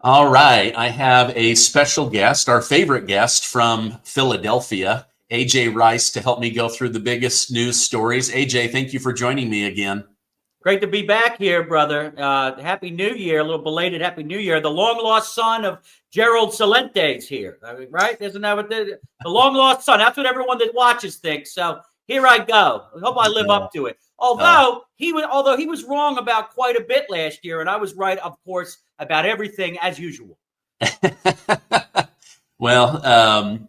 All right. I have a special guest, our favorite guest from Philadelphia, AJ Rice, to help me go through the biggest news stories. AJ, thank you for joining me again. Great to be back here, brother. Happy New Year, a little belated Happy New Year. The long-lost son of Gerald Celente is here, right? Isn't that what the long-lost son? That's what everyone that watches thinks. So here I go. I hope I live up to it. Although he was wrong about quite a bit last year, and I was right, of course, about everything as usual. Well,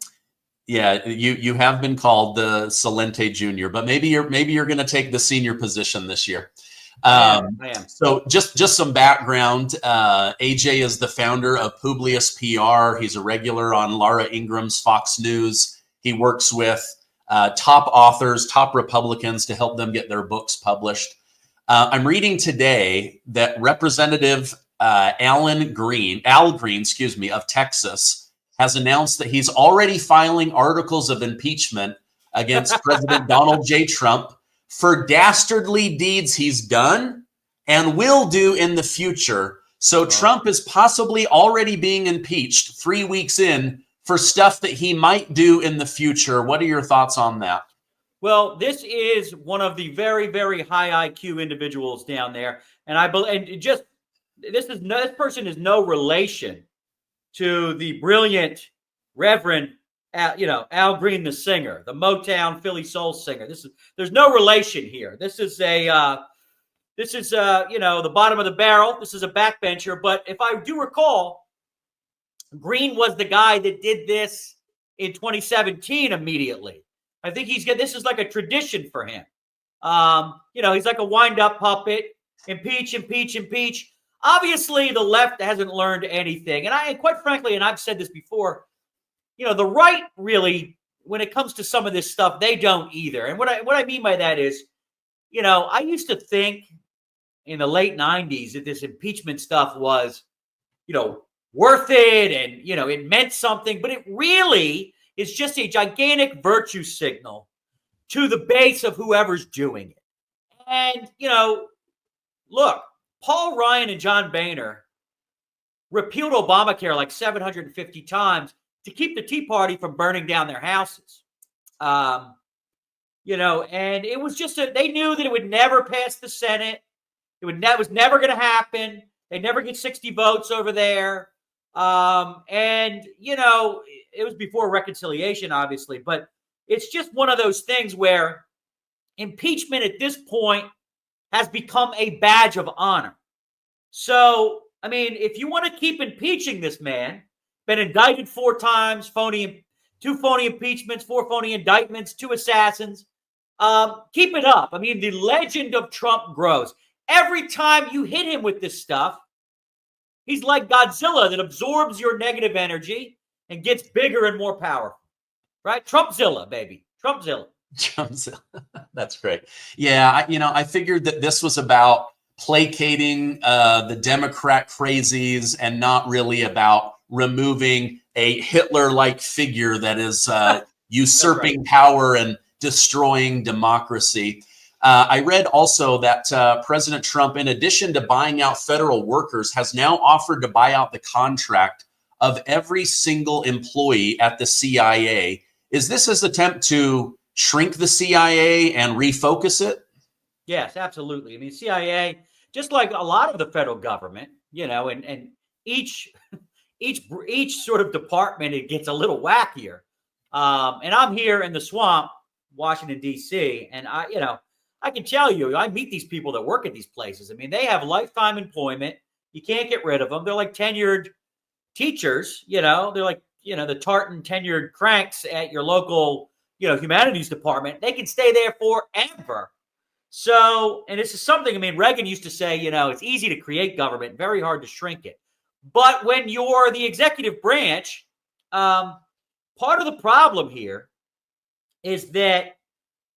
yeah, you have been called the Celente Jr., but maybe you're going to take the senior position this year. I am. So just some background. AJ is the founder of Publius PR. He's a regular on Laura Ingram's Fox News. He works with top authors, top Republicans to help them get their books published. I'm reading today that Representative Al Green, of Texas, has announced that he's already filing articles of impeachment against President Donald J. Trump for dastardly deeds he's done and will do in the future. So Trump is possibly already being impeached 3 weeks in for stuff that he might do in the future. What are your thoughts on that? Well, this is one of the very, very high IQ individuals down there, this person is no relation to the brilliant Reverend Al Green, the singer, the Motown Philly soul singer. There's no relation here. This is the bottom of the barrel. This is a backbencher. But if I do recall, Green was the guy that did this in 2017 immediately. I think this is like a tradition for him. He's like a wind-up puppet. Impeach, impeach, impeach. Obviously, the left hasn't learned anything. And quite frankly, and I've said this before, the right really, when it comes to some of this stuff, they don't either. And what I mean by that is, I used to think in the late 90s that this impeachment stuff was, worth it and, it meant something. But it really is just a gigantic virtue signal to the base of whoever's doing it. And, look, Paul Ryan and John Boehner repealed Obamacare like 750 times to keep the Tea Party from burning down their houses. And it was just they knew that it would never pass the Senate. That was never going to happen. They'd never get 60 votes over there. It was before reconciliation, obviously, but it's just one of those things where impeachment at this point has become a badge of honor. So, I mean, if you want to keep impeaching this man, been indicted 4 times, 2 phony impeachments, 4 phony indictments, 2 assassins, keep it up. I mean, the legend of Trump grows. Every time you hit him with this stuff, he's like Godzilla that absorbs your negative energy and gets bigger and more powerful, right? Trumpzilla, baby. Trumpzilla. That's great. Yeah, I figured that this was about placating the Democrat crazies and not really about removing a Hitler-like figure that is usurping power and destroying democracy. I read also that President Trump, in addition to buying out federal workers, has now offered to buy out the contract of every single employee at the CIA. Is this his attempt to shrink the CIA and refocus it? Yes, absolutely. I mean, CIA, just like a lot of the federal government, and each sort of department, it gets a little wackier. And I'm here in the swamp, Washington, D.C., and I can tell you, I meet these people that work at these places. I mean, they have lifetime employment. You can't get rid of them. They're like tenured teachers, they're like, the tartan tenured cranks at your local, humanities department. They can stay there forever. So, and this is something, I mean, Reagan used to say, it's easy to create government, very hard to shrink it. But when you're the executive branch, part of the problem here is that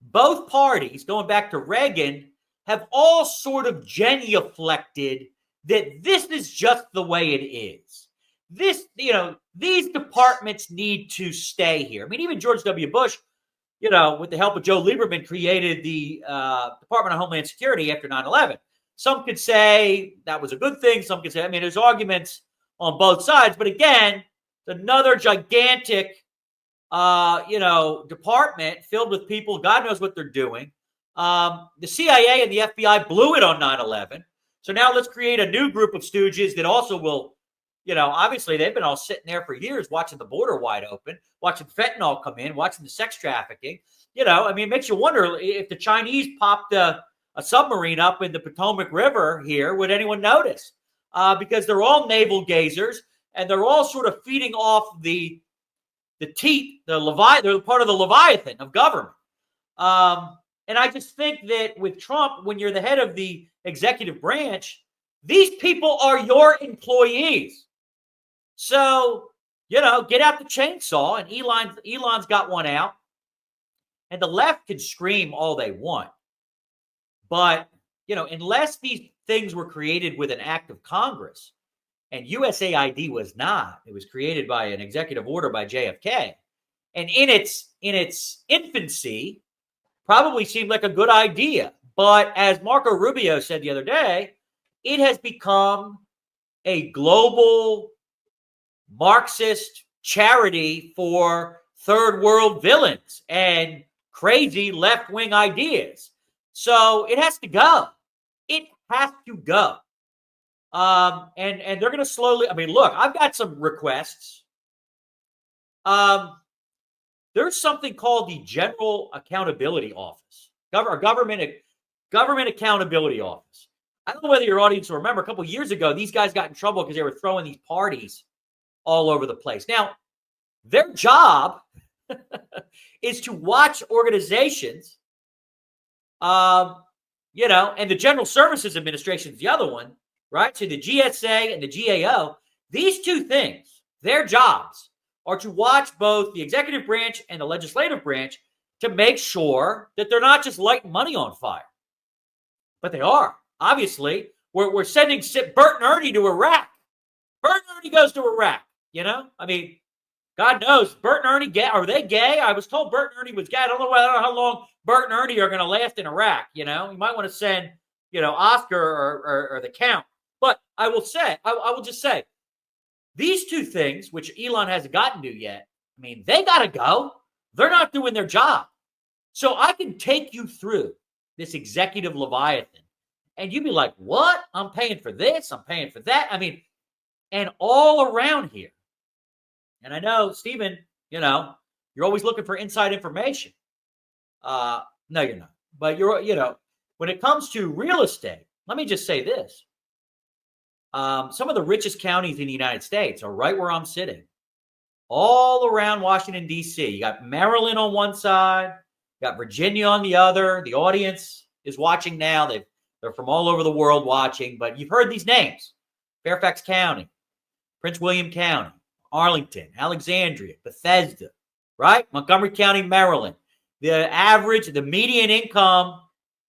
both parties, going back to Reagan, have all sort of genuflected that this is just the way it is. These departments need to stay here. I mean, even George W. Bush, with the help of Joe Lieberman, created the Department of Homeland Security after 9/11. Some could say that was a good thing. Some could say, I mean, there's arguments on both sides. But again, it's another gigantic, department filled with people. God knows what they're doing. The CIA and the FBI blew it on 9/11. So now let's create a new group of stooges that also will, obviously they've been all sitting there for years watching the border wide open, watching fentanyl come in, watching the sex trafficking. It makes you wonder if the Chinese popped a submarine up in the Potomac River here, would anyone notice? Because they're all navel gazers and they're all sort of feeding off the teat, they're part of the Leviathan of government. And I just think that with Trump, when you're the head of the executive branch, these people are your employees. So, get out the chainsaw, and Elon's got one out. And the left can scream all they want. But, unless these things were created with an act of Congress, and USAID was not, it was created by an executive order by JFK. And in its infancy, probably seemed like a good idea. But as Marco Rubio said the other day, it has become a global Marxist charity for third world villains and crazy left-wing ideas. So it has to go. It has to go. And they're going to slowly, look, I've got some requests. There's something called the General Accountability Office, Government Accountability Office. I don't know whether your audience will remember, a couple of years ago, these guys got in trouble because they were throwing these parties all over the place. Now, their job is to watch organizations, and the General Services Administration is the other one, right? So the GSA and the GAO, these two things, their jobs are to watch both the executive branch and the legislative branch to make sure that they're not just lighting money on fire. But they are. Obviously, we're sending Bert and Ernie to Iraq. Bert and Ernie goes to Iraq, God knows, Bert and Ernie gay. Are they gay? I was told Bert and Ernie was gay. I don't know how long Bert and Ernie are going to last in Iraq. You might want to send, Oscar or the Count. But I will just say, these two things, which Elon hasn't gotten to yet, they got to go. They're not doing their job. So I can take you through this executive Leviathan, and you'd be like, what? I'm paying for this. I'm paying for that. And all around here. And I know, Stephen, you're always looking for inside information. No, you're not. But when it comes to real estate, let me just say this. Some of the richest counties in the United States are right where I'm sitting, all around Washington, D.C. You got Maryland on one side, you got Virginia on the other. The audience is watching now. They're from all over the world watching, but you've heard these names: Fairfax County, Prince William County, Arlington, Alexandria, Bethesda, right? Montgomery County, Maryland. The median income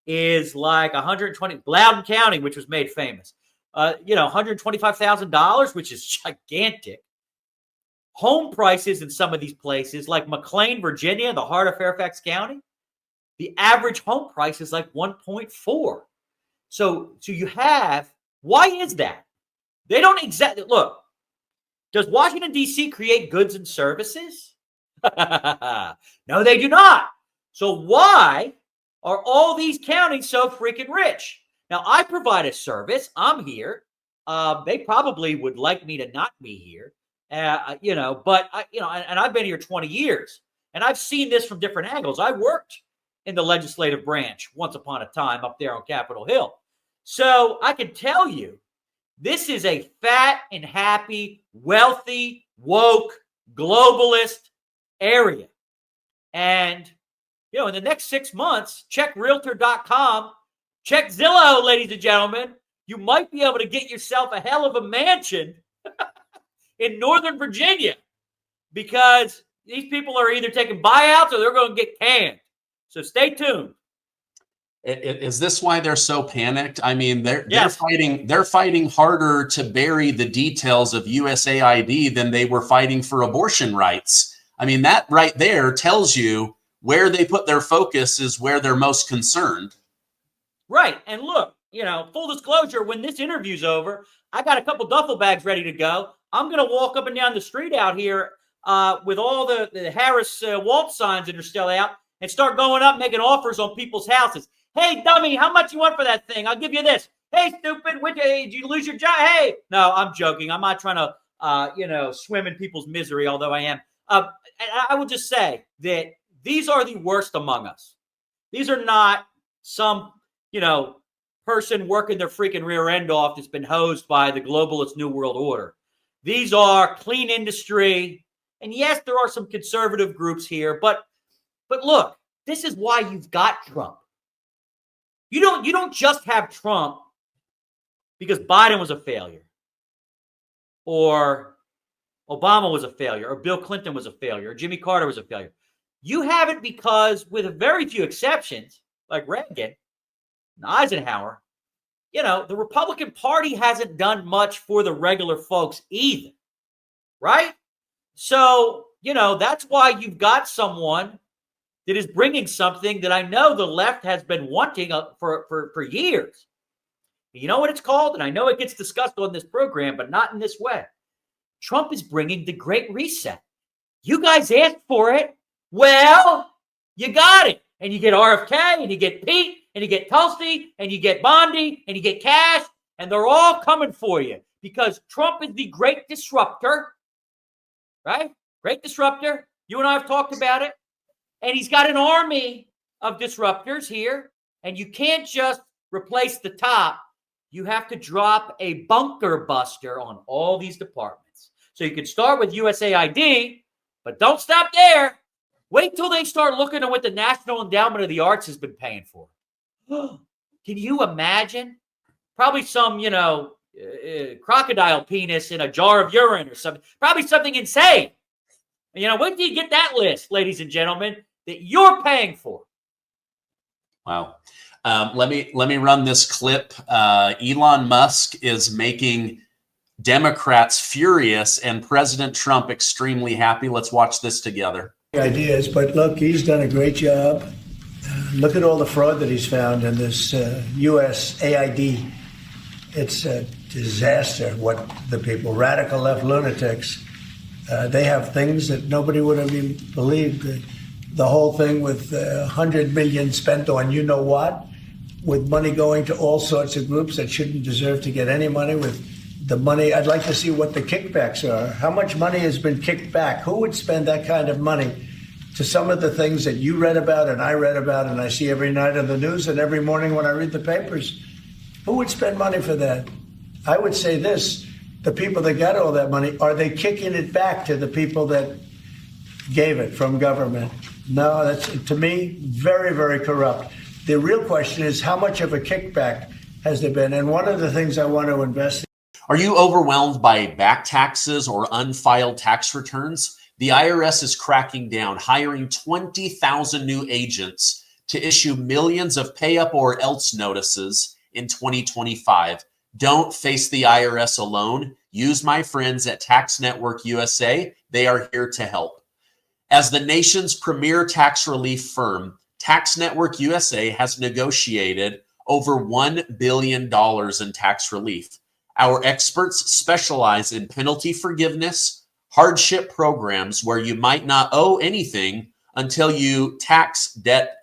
is like 120. Loudoun County, which was made famous. $125,000, which is gigantic. Home prices in some of these places, like McLean, Virginia, the heart of Fairfax County, the average home price is like 1.4. So you have, why is that? They don't exactly, look, does Washington, D.C. create goods and services? No, they do not. So why are all these counties so freaking rich? Now, I provide a service. I'm here. They probably would like me to not be here, but I've been here 20 years, and I've seen this from different angles. I worked in the legislative branch once upon a time up there on Capitol Hill. So I can tell you, this is a fat and happy, wealthy, woke, globalist area. And, in the next 6 months, check Realtor.com. Check Zillow, ladies and gentlemen. You might be able to get yourself a hell of a mansion in Northern Virginia, because these people are either taking buyouts or they're going to get canned. So stay tuned. Is this why they're so panicked? They're Yes. They're fighting harder to bury the details of USAID than they were fighting for abortion rights. That right there tells you where they put their focus is where they're most concerned. Right. And look, full disclosure, when this interview's over, I got a couple duffel bags ready to go. I'm going to walk up and down the street out here with all the Harris Walt signs that are still out and start going up making offers on people's houses. Hey, dummy, how much you want for that thing? I'll give you this. Hey, stupid, did you lose your job? Hey, no, I'm joking. I'm not trying to, swim in people's misery, although I am. I would just say that these are the worst among us. These are not some, person working their freaking rear end off that's been hosed by the globalist New World Order. These are clean industry. And yes, there are some conservative groups here, but look, this is why you've got Trump. You don't just have Trump because Biden was a failure, or Obama was a failure, or Bill Clinton was a failure, or Jimmy Carter was a failure. You have it because, with very few exceptions, like Reagan and Eisenhower, the Republican Party hasn't done much for the regular folks either, right? So, that's why you've got someone that is bringing something that I know the left has been wanting for years. You know what it's called? And I know it gets discussed on this program, but not in this way. Trump is bringing the Great Reset. You guys asked for it. Well, you got it. And you get RFK, and you get Pete, and you get Tulsi, and you get Bondi, and you get Kash, and they're all coming for you because Trump is the great disruptor, right? Great disruptor. You and I have talked about it. And he's got an army of disruptors here, and you can't just replace the top. You have to drop a bunker buster on all these departments. So you can start with USAID, but don't stop there. Wait till they start looking at what the National Endowment of the Arts has been paying for. Can you imagine? Probably some, crocodile penis in a jar of urine or something. Probably something insane. When do you get that list, ladies and gentlemen, that you're paying for? Wow. Let me run this clip. Elon Musk is making Democrats furious and President Trump extremely happy. Let's watch this together. Ideas, but look, he's done a great job. Look at all the fraud that he's found in this USAID. It's a disaster. What the people, radical left lunatics, they have things that nobody would have even believed. The whole thing with $100 million spent on you know what, with money going to all sorts of groups that shouldn't deserve to get any money. With the money, I'd like to see what the kickbacks are. How much money has been kicked back? Who would spend that kind of money to some of the things that you read about and I read about and I see every night on the news and every morning when I read the papers? Who would spend money for that? I would say this: the people that got all that money, are they kicking it back to the people that gave it from government? No, that's, to me, very, very corrupt. The real question is, how much of a kickback has there been? And one of the things I want to investigate. Are you overwhelmed by back taxes or unfiled tax returns? The IRS is cracking down, hiring 20,000 new agents to issue millions of pay up or else notices in 2025. Don't face the IRS alone. Use my friends at Tax Network USA. They are here to help. As the nation's premier tax relief firm, Tax Network USA has negotiated over $1 billion in tax relief. Our experts specialize in penalty forgiveness, hardship programs where you might not owe anything until your tax debt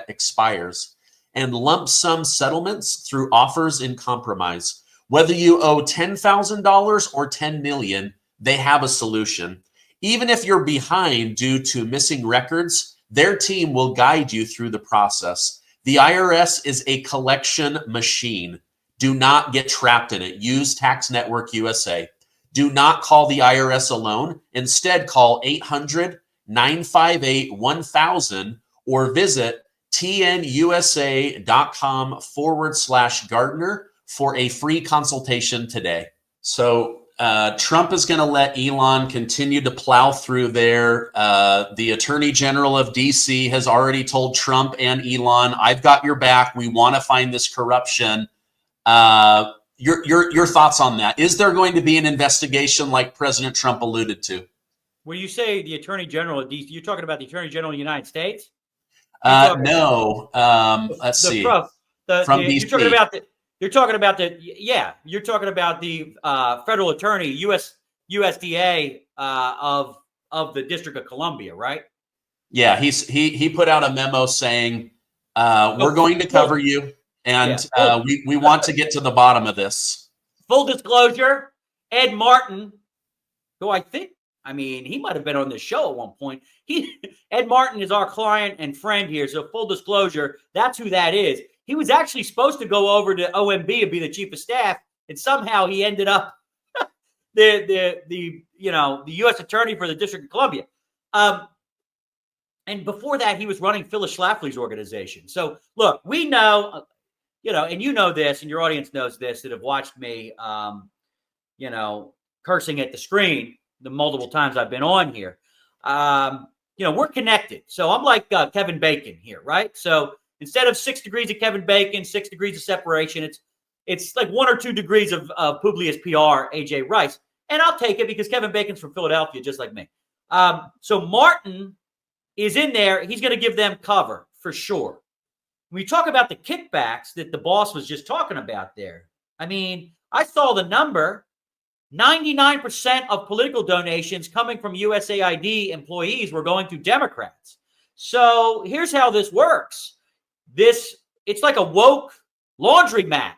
expires, and lump sum settlements through offers in compromise. Whether you owe $10,000 or $10 million, they have a solution. Even if you're behind due to missing records, their team will guide you through the process. The IRS is a collection machine. Do not get trapped in it. Use Tax Network USA. Do not call the IRS alone. Instead, call 800-958-1000 or visit tnusa.com/Gardner for a free consultation today. So Trump is going to let Elon continue to plow through there. The Attorney General of DC has already told Trump and Elon, I've got your back. We want to find this corruption. Your thoughts on that? Is there going to be an investigation like President Trump alluded to? When you say the Attorney General of DC, you're talking about the Attorney General of the United States? No. Let's see. From DC. You're talking about You're talking about you're talking about the federal attorney, USDA of the District of Columbia, right? Yeah, he put out a memo saying we're going to cover you, and we want to get to the bottom of this. Full disclosure, Ed Martin, who he might have been on this show at one point. Ed Martin is our client and friend here, so full disclosure, that's who that is. He was actually supposed to go over to OMB and be the chief of staff, and somehow he ended up the U.S. attorney for the District of Columbia. And before that, he was running Phyllis Schlafly's organization. So look, we know, and you know this, and your audience knows this, that have watched me, cursing at the screen the multiple times I've been on here. We're connected. So I'm like Kevin Bacon here, right? So instead of 6 degrees of Kevin Bacon, 6 degrees of separation, it's like 1 or 2 degrees of Publius PR, AJ Rice. And I'll take it because Kevin Bacon's from Philadelphia, just like me. So Martin is in there. He's going to give them cover for sure. When we talk about the kickbacks that the boss was just talking about there, I mean, I saw the number, 99% of political donations coming from USAID employees were going to Democrats. So here's how this works. It's like a woke laundromat.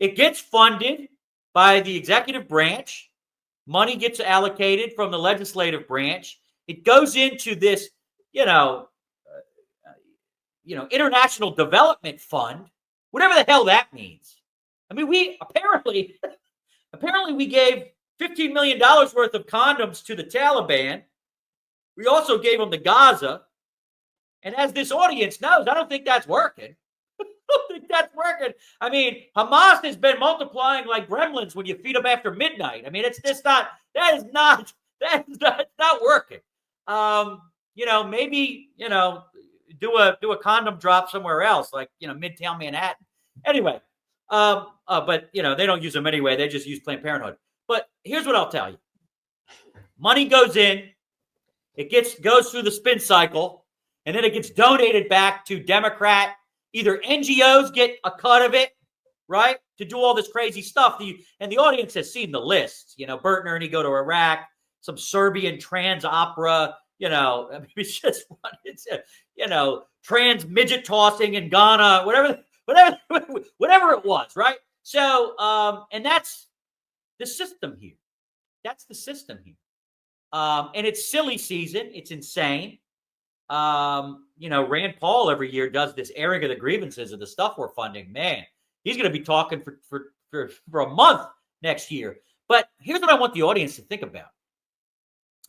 It gets funded by the executive branch. Money gets allocated from the legislative branch. It goes into this, international development fund, whatever the hell that means. I mean, we apparently we gave $15 million worth of condoms to the Taliban. We also gave them to Gaza. And as this audience knows, I don't think that's working. I don't think that's working. I mean, Hamas has been multiplying like gremlins when you feed them after midnight. I mean, that is not working. Maybe, do a condom drop somewhere else, like, Midtown Manhattan. Anyway, but, they don't use them anyway. They just use Planned Parenthood. But here's what I'll tell you. Money goes in, it goes through the spin cycle, and then it gets donated back to Democrat. Either NGOs get a cut of it, right, to do all this crazy stuff. And the audience has seen the list. Bert and Ernie go to Iraq, some Serbian trans opera, it's just, trans midget tossing in Ghana, whatever it was, right? So, and that's the system here. That's the system here. And it's silly season. It's insane. Rand Paul every year does this airing of the grievances of the stuff we're funding. Man, he's going to be talking for a month next year. But here's what I want the audience to think about.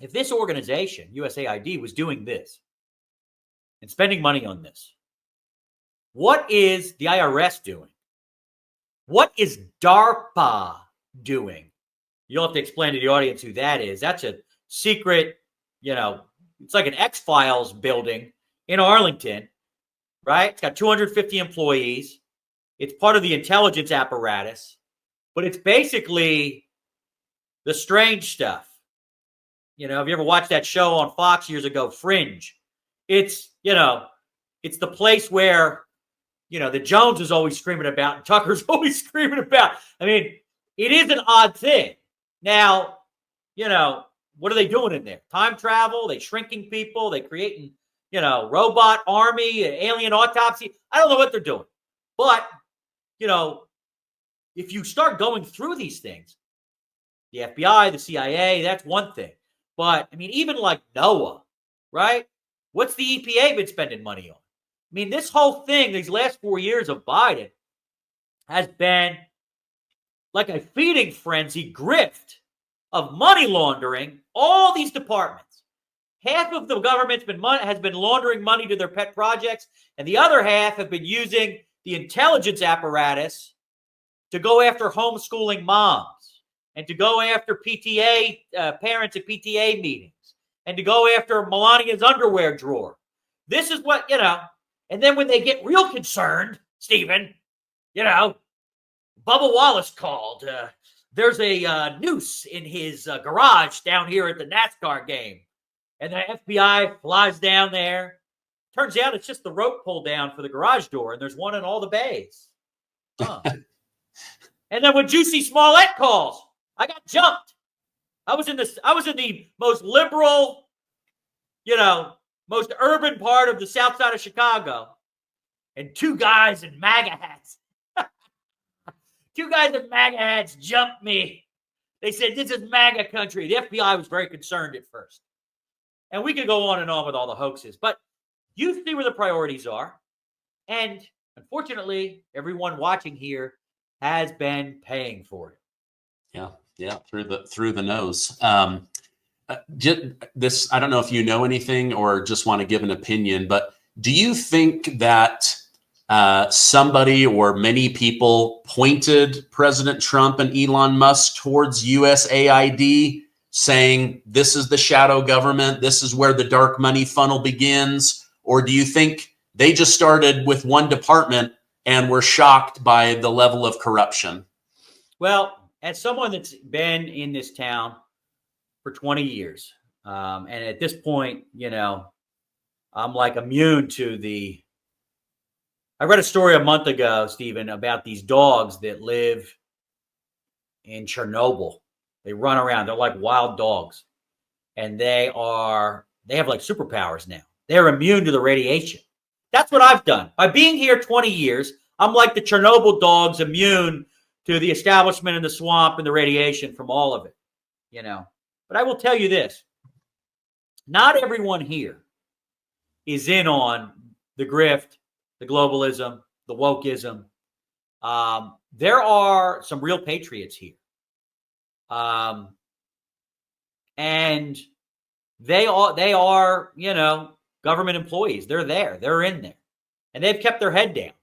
If this organization, USAID, was doing this and spending money on this, what is the IRS doing? What is DARPA doing? You'll have to explain to the audience who that is. That's a secret, it's like an X-Files building in Arlington, right? It's got 250 employees. It's part of the intelligence apparatus, but it's basically the strange stuff. Have you ever watched that show on Fox years ago, Fringe? It's the place where, the Jones is always screaming about and Tucker's always screaming about. I mean, it is an odd thing. Now, what are they doing in there? Time travel? They shrinking people? They creating, robot army, alien autopsy? I don't know what they're doing. But, if you start going through these things, the FBI, the CIA, that's one thing. But, I mean, even like NOAA, right? What's the EPA been spending money on? I mean, this whole thing, these last 4 years of Biden, has been like a feeding frenzy grift of money laundering all these departments. Half of the government's has been laundering money to their pet projects, and the other half have been using the intelligence apparatus to go after homeschooling moms and to go after PTA parents at PTA meetings and to go after Melania's underwear drawer. This is what, and then when they get real concerned, Stephen, Bubba Wallace called. There's a noose in his garage down here at the NASCAR game. And the FBI flies down there. Turns out it's just the rope pulled down for the garage door, and there's one in all the bays. Huh. And then when Juicy Smollett calls, I got jumped. I was in the most liberal, most urban part of the south side of Chicago. And two guys in MAGA hats. Two guys in MAGA hats jumped me. They said, this is MAGA country. The FBI was very concerned at first. And we could go on and on with all the hoaxes. But you see where the priorities are. And unfortunately, everyone watching here has been paying for it. Yeah, through the nose. This, I don't know if you know anything or just want to give an opinion, but do you think that somebody or many people pointed President Trump and Elon Musk towards USAID, saying this is the shadow government, this is where the dark money funnel begins? Or do you think they just started with one department and were shocked by the level of corruption? Well, as someone that's been in this town for 20 years, and at this point, I'm like immune to the... I read a story a month ago, Stephen, about these dogs that live in Chernobyl. They run around. They're like wild dogs. And they have like superpowers now. They're immune to the radiation. That's what I've done. By being here 20 years, I'm like the Chernobyl dogs, immune to the establishment in the swamp and the radiation from all of it, But I will tell you this. Not everyone here is in on the grift, the globalism, the wokeism. There are some real patriots here. And they are, government employees. They're there. They're in there. And they've kept their head down,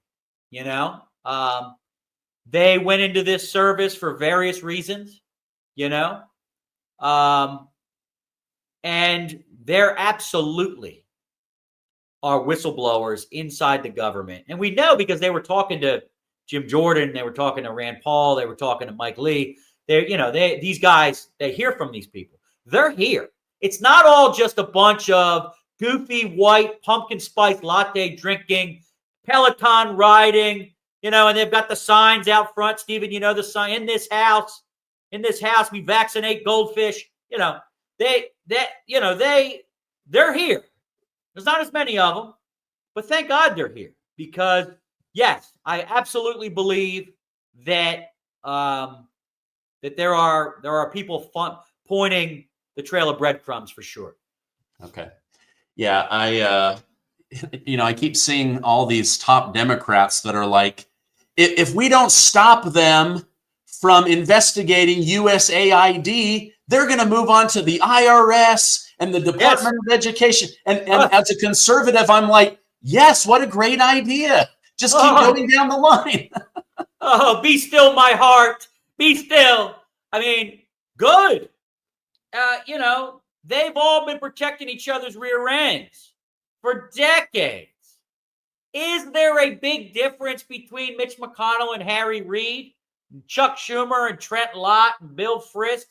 They went into this service for various reasons, and there absolutely are whistleblowers inside the government. And we know because they were talking to Jim Jordan, they were talking to Rand Paul, they were talking to Mike Lee. These guys, they hear from these people. They're here. It's not all just a bunch of goofy white pumpkin spice latte drinking, Peloton riding, and they've got the signs out front, Stephen, the sign in this house, we vaccinate goldfish. They're here. There's not as many of them, but thank God they're here because, yes, I absolutely believe that that there are people pointing the trail of breadcrumbs for sure. Okay. Yeah, I keep seeing all these top Democrats that are like, if we don't stop them from investigating USAID, they're going to move on to the IRS and the Department of Education. And as a conservative, I'm like, yes, what a great idea. Just keep going down the line. Be still, my heart. Be still. I mean, good. They've all been protecting each other's rear ends for decades. Is there a big difference between Mitch McConnell and Harry Reid, Chuck Schumer and Trent Lott and Bill Frist?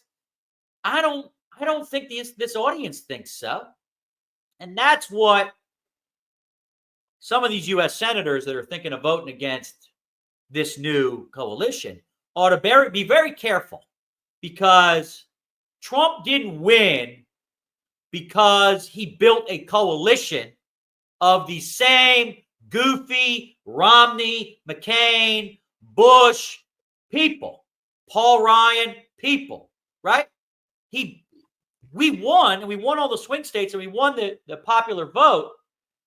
I don't think this audience thinks so. And that's what some of these U.S. senators that are thinking of voting against this new coalition ought to be very careful, because Trump didn't win because he built a coalition of the same goofy Romney, McCain, Bush people, Paul Ryan people, right? We won, and we won all the swing states, and we won the popular vote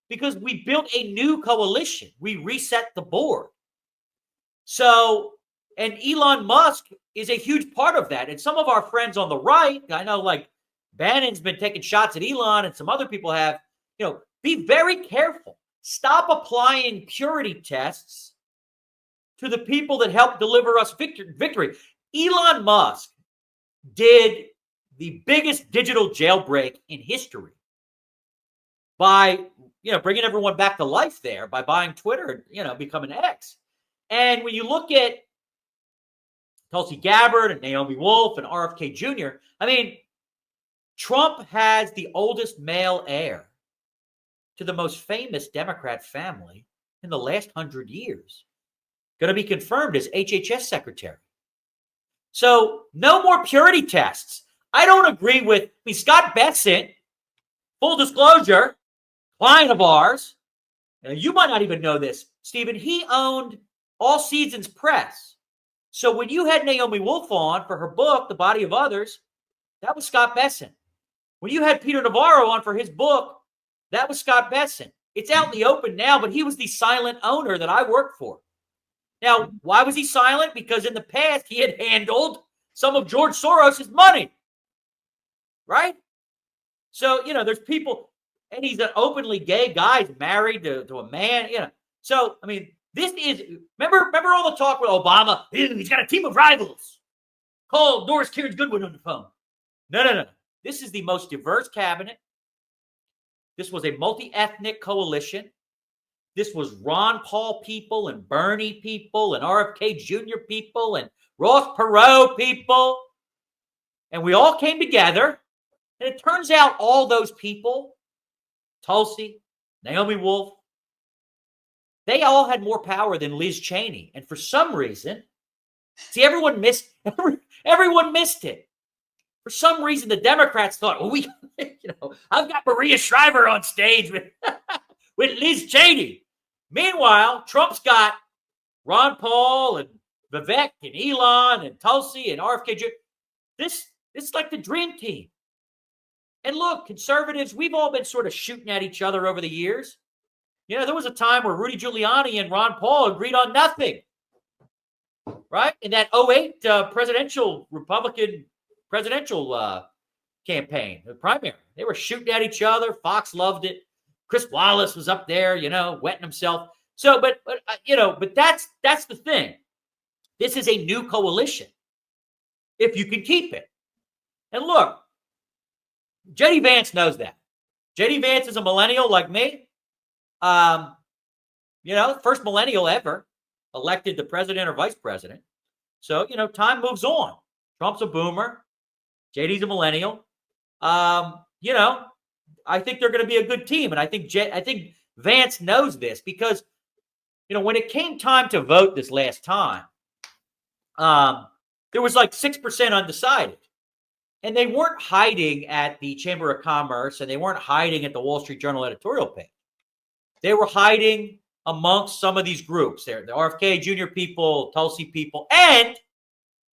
because we built a new coalition. We reset the board. So, and Elon Musk is a huge part of that. And some of our friends on the right, I know like Bannon's been taking shots at Elon and some other people have, be very careful. Stop applying purity tests to the people that helped deliver us victory. Elon Musk did the biggest digital jailbreak in history by, bringing everyone back to life there, by buying Twitter, becoming X. And when you look at Tulsi Gabbard and Naomi Wolf and RFK Jr., I mean, Trump has the oldest male heir to the most famous Democrat family in the last 100 years. going to be confirmed as HHS secretary. So no more purity tests. I don't agree with Scott Bessent, full disclosure, client of ours. You might not even know this, Stephen. He owned All Seasons Press. So when you had Naomi Wolf on for her book, The Body of Others, that was Scott Bessent. When you had Peter Navarro on for his book, that was Scott Bessent. It's out in the open now, but he was the silent owner that I worked for. Now, why was he silent? Because in the past, he had handled some of George Soros' money, right? So, there's people, and he's an openly gay guy. He's married to a man, So, I mean, this is, remember all the talk with Obama? He's got a team of rivals. Call Doris Kearns Goodwin on the phone. No. This is the most diverse cabinet. This was a multi-ethnic coalition. This was Ron Paul people and Bernie people and RFK Jr. people and Ross Perot people. And we all came together. And it turns out all those people, Tulsi, Naomi Wolf, they all had more power than Liz Cheney. And for some reason, everyone missed it. For some reason, the Democrats thought, I've got Maria Shriver on stage with, with Liz Cheney. Meanwhile, Trump's got Ron Paul and Vivek and Elon and Tulsi and RFK Jr. This is like the dream team. And look, conservatives, we've all been sort of shooting at each other over the years. There was a time where Rudy Giuliani and Ron Paul agreed on nothing, right? In that 2008 Republican presidential campaign, the primary. They were shooting at each other. Fox loved it. Chris Wallace was up there, wetting himself. So, but that's the thing. This is a new coalition, if you can keep it. And look, J.D. Vance knows that. J.D. Vance is a millennial like me. First millennial ever elected the president or vice president. So, time moves on. Trump's a boomer. JD's a millennial. I think they're going to be a good team. And I think Vance knows this because, when it came time to vote this last time, there was like 6% undecided. And they weren't hiding at the Chamber of Commerce and they weren't hiding at the Wall Street Journal editorial page. They were hiding amongst some of these groups. They're the RFK Jr. people, Tulsi people, and,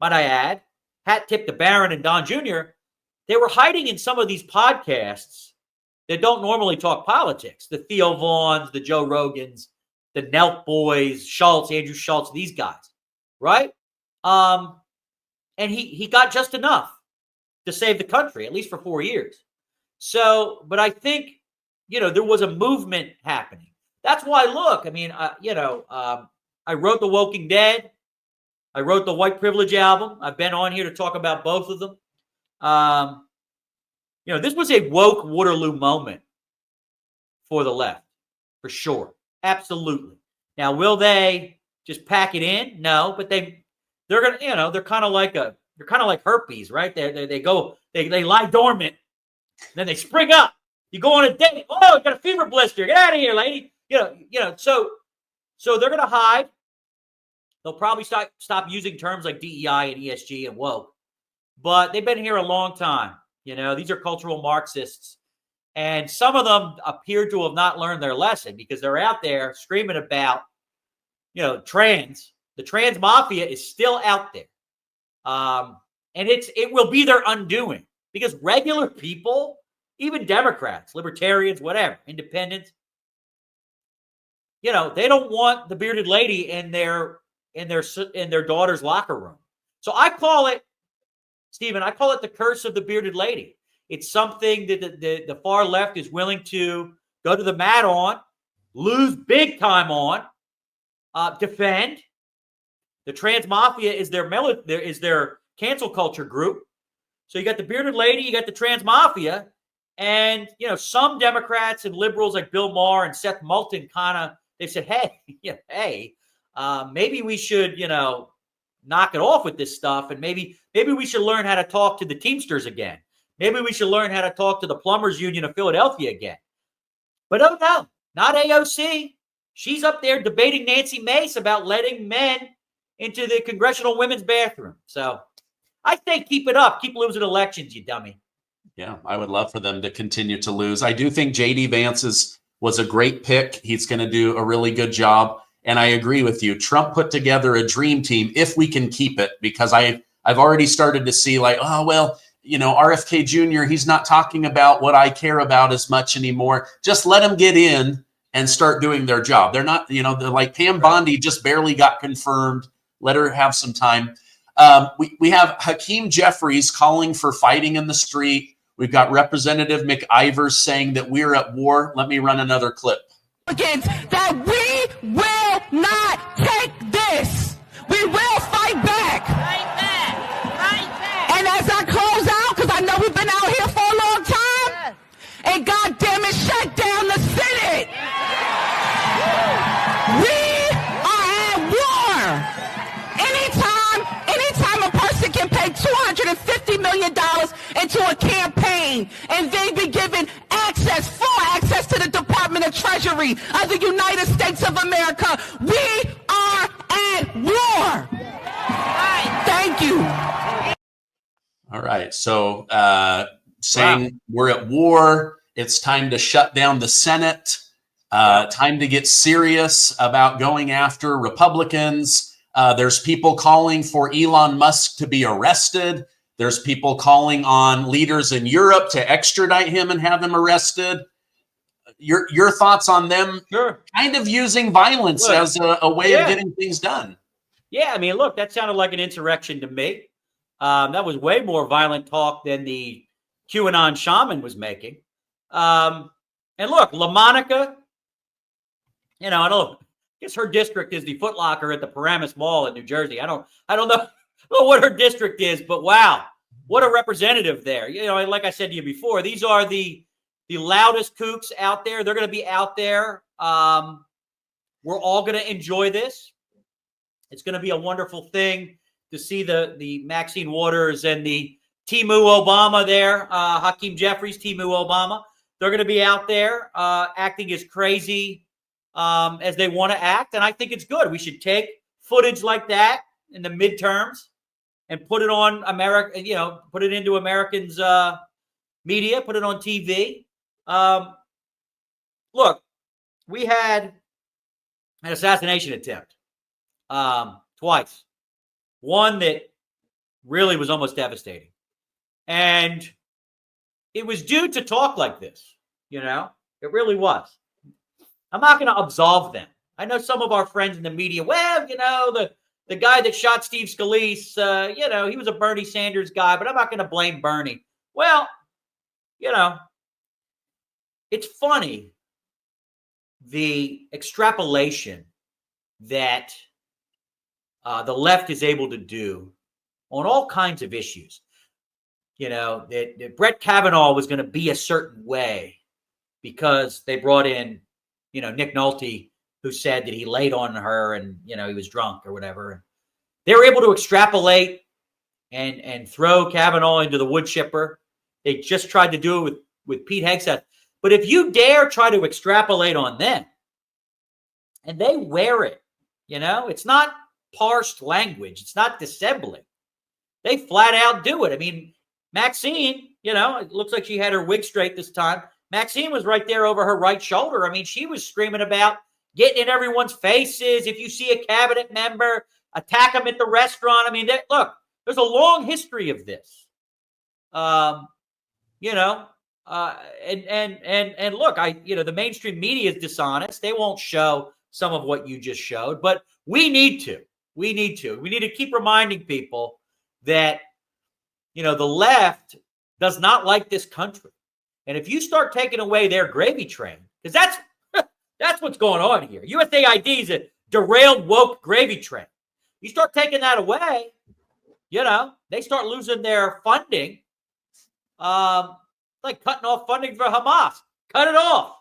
might I add, hat tip to Barron and Don Jr., they were hiding in some of these podcasts that don't normally talk politics. The Theo Vaughns, the Joe Rogans, the Nelk boys, Schultz, Andrew Schultz, these guys, right? And he got just enough to save the country, at least for 4 years. So, but I think, there was a movement happening. That's why, look, I wrote The Woking Dead. I wrote the White Privilege album. I've been on here to talk about both of them. This was a woke Waterloo moment for the left, for sure. Absolutely. Now, will they just pack it in? No, but they're gonna, they're kind of like herpes, right? They lie dormant, then they spring up. You go on a date. Oh, you got a fever blister. Get out of here, lady. So they're gonna hide. They'll probably stop using terms like DEI and ESG and woke, but they've been here a long time. These are cultural Marxists, and some of them appear to have not learned their lesson because they're out there screaming about, trans. The trans mafia is still out there, and it will be their undoing because regular people, even Democrats, libertarians, whatever, independents, they don't want the bearded lady in their daughter's locker room. So I call it, Stephen, the curse of the bearded lady. It's something that the far left is willing to go to the mat on, lose big time on, defend. The trans mafia is their cancel culture group. So you got the bearded lady, you got the trans mafia, and some Democrats and liberals like Bill Maher and Seth Moulton they said, hey, maybe we should, knock it off with this stuff. And maybe we should learn how to talk to the Teamsters again. Maybe we should learn how to talk to the Plumbers Union of Philadelphia again. But oh no, not AOC. She's up there debating Nancy Mace about letting men into the congressional women's bathroom. So I think keep it up. Keep losing elections, you dummy. Yeah, I would love for them to continue to lose. I do think J.D. Vance was a great pick. He's going to do a really good job. And I agree with you. Trump put together a dream team if we can keep it, because I've already started to see like, oh, well, RFK Jr., he's not talking about what I care about as much anymore. Just let him get in and start doing their job. They're not, they're like Pam Bondi just barely got confirmed. Let her have some time. We have Hakeem Jeffries calling for fighting in the street. We've got Representative McIvers saying that we're at war. Let me run another clip. That we will not take this. We will fight back. Fight back. Fight back. And as I close out, because I know we've been out here for a long time, and goddamn it, shut down the Senate. We are at war. Anytime a person can pay $250 million into a campaign and they be given full access to the Department of Treasury of the United States of America, we are at war. Thank you. All right. So saying we're at war, it's time to shut down the Senate, time to get serious about going after Republicans. There's people calling for Elon Musk to be arrested. There's people calling on leaders in Europe to extradite him and have him arrested. Your thoughts on them kind of using violence as a way of getting things done? Yeah, I mean, look, that sounded like an insurrection to me. That was way more violent talk than the QAnon shaman was making. And look, LaMonica, I guess her district is the Foot Locker at the Paramus Mall in New Jersey. I don't know what her district is, but wow, what a representative there. Like I said to you before, these are the loudest kooks out there. They're going to be out there. We're all going to enjoy this. It's going to be a wonderful thing to see the Maxine Waters and the Timu Obama there, Hakeem Jeffries, Timu Obama. They're going to be out there acting as crazy as they want to act. And I think it's good. We should take footage like that in the midterms and put it on America, put it into Americans' media, put it on TV. Look, we had an assassination attempt twice. One that really was almost devastating. And it was due to talk like this, it really was. I'm not going to absolve them. I know some of our friends in the media, the guy that shot Steve Scalise, he was a Bernie Sanders guy, but I'm not going to blame Bernie. Well, it's funny, the extrapolation that the left is able to do on all kinds of issues. That Brett Kavanaugh was going to be a certain way because they brought in, Nick Nolte, who said that he laid on her and, he was drunk or whatever. They were able to extrapolate and throw Kavanaugh into the wood chipper. They just tried to do it with Pete Hegseth. But if you dare try to extrapolate on them, and they wear it, it's not parsed language. It's not dissembling. They flat out do it. I mean, Maxine, it looks like she had her wig straight this time. Maxine was right there over her right shoulder. I mean, she was screaming about getting in everyone's faces. If you see a cabinet member, attack them at the restaurant. I mean, look, there's a long history of this. And look, the mainstream media is dishonest. They won't show some of what you just showed, but we need to keep reminding people that, the left does not like this country. And if you start taking away their gravy train, because that's what's going on here. USAID is a derailed woke gravy train. You start taking that away, they start losing their funding. Like cutting off funding for Hamas. Cut it off,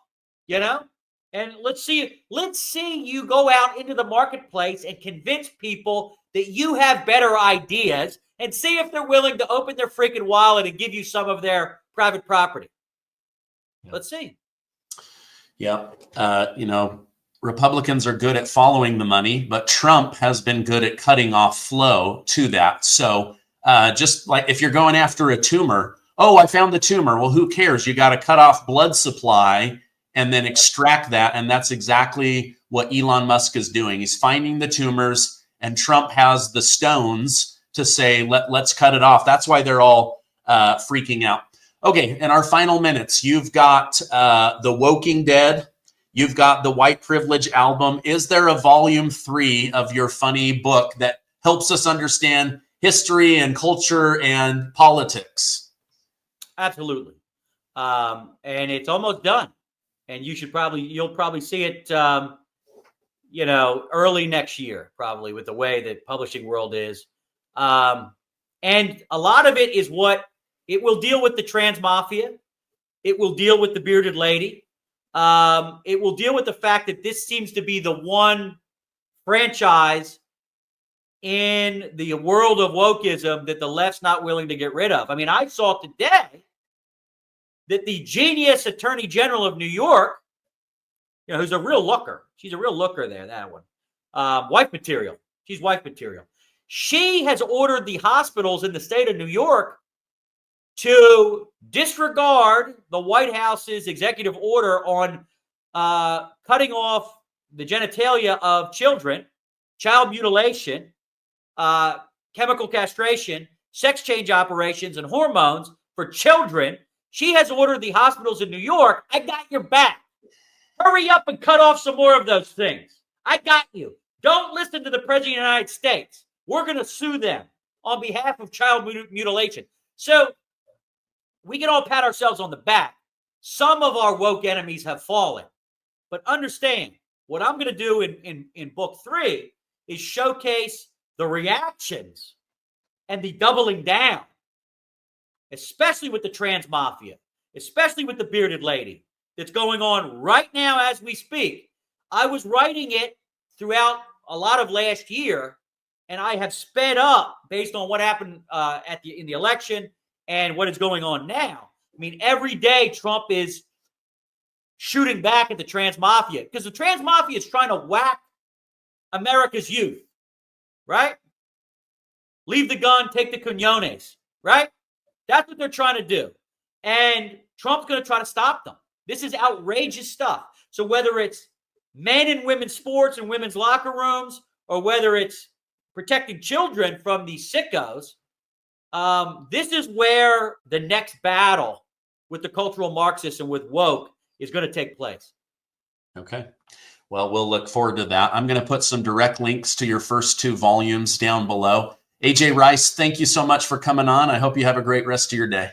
And let's see you go out into the marketplace and convince people that you have better ideas and see if they're willing to open their freaking wallet and give you some of their private property. Let's see. Yeah. Republicans are good at following the money, but Trump has been good at cutting off flow to that. So just like if you're going after a tumor, oh, I found the tumor. Well, who cares? You got to cut off blood supply and then extract that. And that's exactly what Elon Musk is doing. He's finding the tumors, and Trump has the stones to say, let's cut it off. That's why they're all freaking out. Okay, in our final minutes, you've got The Woking Dead. You've got the White Privilege album. Is there a volume 3 of your funny book that helps us understand history and culture and politics? Absolutely. And it's almost done. And you'll probably see it, early next year, probably, with the way that publishing world is. And a lot of it is it will deal with the trans mafia. It will deal with the bearded lady. It will deal with the fact that this seems to be the one franchise in the world of wokeism that the left's not willing to get rid of. I mean, I saw today that the genius attorney general of New York, who's a real looker. She's a real looker there, that one. Wife material. She's wife material. She has ordered the hospitals in the state of New York to disregard the White House's executive order on cutting off the genitalia of children, child mutilation, chemical castration, sex change operations, and hormones for children. She has ordered the hospitals in New York, I got your back. Hurry up and cut off some more of those things. I got you. Don't listen to the President of the United States. We're going to sue them on behalf of child mutilation. So we can all pat ourselves on the back. Some of our woke enemies have fallen. But understand, what I'm going to do in book 3 is showcase the reactions and the doubling down, especially with the trans mafia, especially with the bearded lady, that's going on right now as we speak. I was writing it throughout a lot of last year, and I have sped up based on what happened in the election and what is going on now. I mean, every day Trump is shooting back at the trans mafia because the trans mafia is trying to whack America's youth, right? Leave the gun, take the quinones, right? That's what they're trying to do. And Trump's going to try to stop them. This is outrageous stuff. So whether it's men and women's sports and women's locker rooms, or whether it's protecting children from these sickos, this is where the next battle with the cultural Marxists and with woke is going to take place. Okay. Well, we'll look forward to that. I'm going to put some direct links to your first 2 volumes down below. AJ Rice, thank you so much for coming on. I hope you have a great rest of your day.